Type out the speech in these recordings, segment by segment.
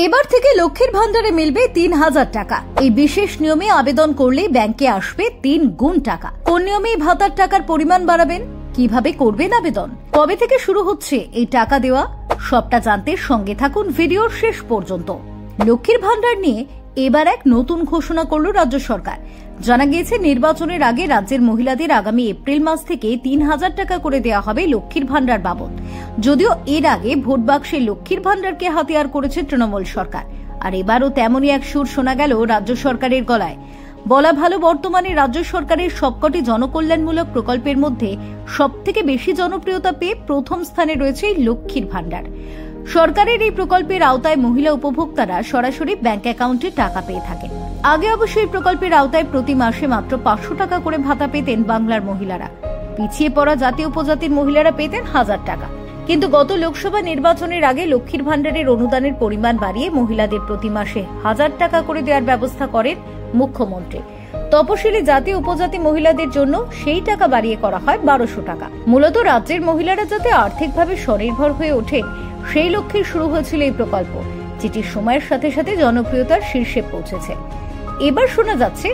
এবার থেকে লক্ষ্মীর ভান্ডারে মিলবে ৩,০০০ টাকা। এই বিশেষ নিয়মে আবেদন করলে ব্যাংকে আসবে ৩ গুণ টাকা। কোন নিয়মে ভাতার টাকার পরিমাণ বাড়াবেন, কিভাবে করবেন আবেদন, কবে থেকে শুরু হচ্ছে এই টাকা দেওয়া, সবটা জানতে সঙ্গে থাকুন ভিডিওর শেষ পর্যন্ত। লক্ষ্মীর ভান্ডার নিয়ে এবার এক নতুন ঘোষণা করল রাজ্য সরকার। জানা গিয়েছে, নির্বাচনের আগে রাজ্যের মহিলাদের আগামী এপ্রিল মাস থেকে ৩,০০০ টাকা করে দেওয়া হবে লক্ষ্মীর ভান্ডার বাবদ। যদিও এর আগে ভোট বাক্সে লক্ষ্মীর ভান্ডারকে হাতিয়ার করেছে তৃণমূল সরকার, আর এবারও তেমনই এক সুর শোনা গেল রাজ্য সরকারের গলায়। বলা ভালো, বর্তমানে রাজ্য সরকারের সবকটি জনকল্যাণমূলক প্রকল্পের মধ্যে সবথেকে বেশি জনপ্রিয়তা পেয়ে প্রথম স্থানে রয়েছে লক্ষ্মীর ভান্ডার। সরকারের এই প্রকল্পের আওতায় মহিলা উপভোক্তারা সরাসরি ব্যাংক অ্যাকাউন্টে টাকা পেয়ে থাকেন। আগে অবশ্যই এই প্রকল্পের আওতায় প্রতি মাসে মাত্র ৫০০ টাকা করে ভাতা পেতেন বাংলার মহিলারা। পিছিয়ে পড়া জাতি উপজাতির মহিলারা পেতেন ১,০০০ টাকা। কিন্তু গত লোকসভা নির্বাচনের আগে লক্ষ্মীর ভান্ডারের অনুদানের পরিমাণ বাড়িয়ে মহিলাদের প্রতি মাসে ১,০০০ টাকা করে দেওয়ার ব্যবস্থা করেন মুখ্যমন্ত্রী। তপশিলি জাতি উপজাতি মহিলাদের জন্য সেই টাকা বাড়িয়ে করা হয় ১২০০ টাকা। মূলত রাজ্যের মহিলারা যাতে আর্থিকভাবে স্বনির্ভর হয়ে ওঠেন, সেই লক্ষ্যে শুরু হয়েছিল এই প্রকল্প, যেটি সময়ের সাথে সাথে জনপ্রিয়তার শীর্ষে পৌঁছেছে। এবার শোনা যাচ্ছে,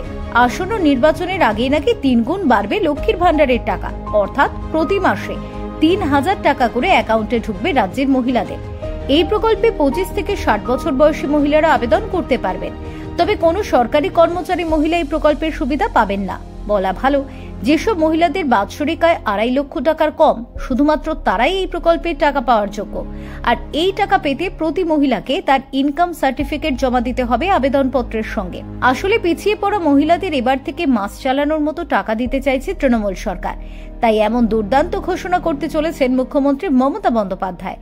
আসন্ন নির্বাচনের আগেই নাকি ৩ গুণ বাড়বে লক্ষ্মীর ভান্ডারের টাকা, অর্থাৎ প্রতি মাসে ৩,০০০ টাকা করে অ্যাকাউন্টে ঢুকবে রাজ্যের মহিলাদের। এই প্রকল্পে ২৫ থেকে ৬০ বছর বয়সী মহিলারা আবেদন করতে পারবেন। তবে কোনো সরকারি কর্মচারী মহিলা এই প্রকল্পের সুবিধা পাবেন না। বলা ভালো, যেসব মহিলাদের বাৎসরিক আয় ২.৫ লক্ষ টাকার কম, শুধুমাত্র তারাই এই প্রকল্পের টাকা পাওয়ার যোগ্য। আর এই টাকা পেতে প্রতি মহিলাকে তার ইনকাম সার্টিফিকেট জমা দিতে হবে আবেদনপত্রের সঙ্গে। আসলে পিছিয়ে পড়া মহিলাদের এবার থেকে মাস চালানোর মতো টাকা দিতে চাইছে তৃণমূল সরকার। তাই এমন দুর্দান্ত ঘোষণা করতে চলেছেন মুখ্যমন্ত্রী মমতা বন্দ্যোপাধ্যায়।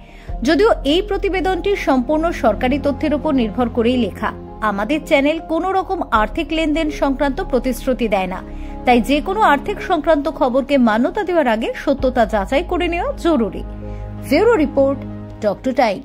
যদিও এই প্রতিবেদনটি সম্পূর্ণ সরকারি তথ্যের উপর নির্ভর করেই লেখা, আমাদের চ্যানেল কোনো রকম আর্থিক লেনদেন সংক্রান্ত প্রতিশ্রুতি দেয় না। তাই যে কোনো আর্থিক সংক্রান্ত খবরকে মান্যতা দেওয়ার আগে সত্যতা যাচাই করে নেওয়া জরুরি। Bureau report, doctor time.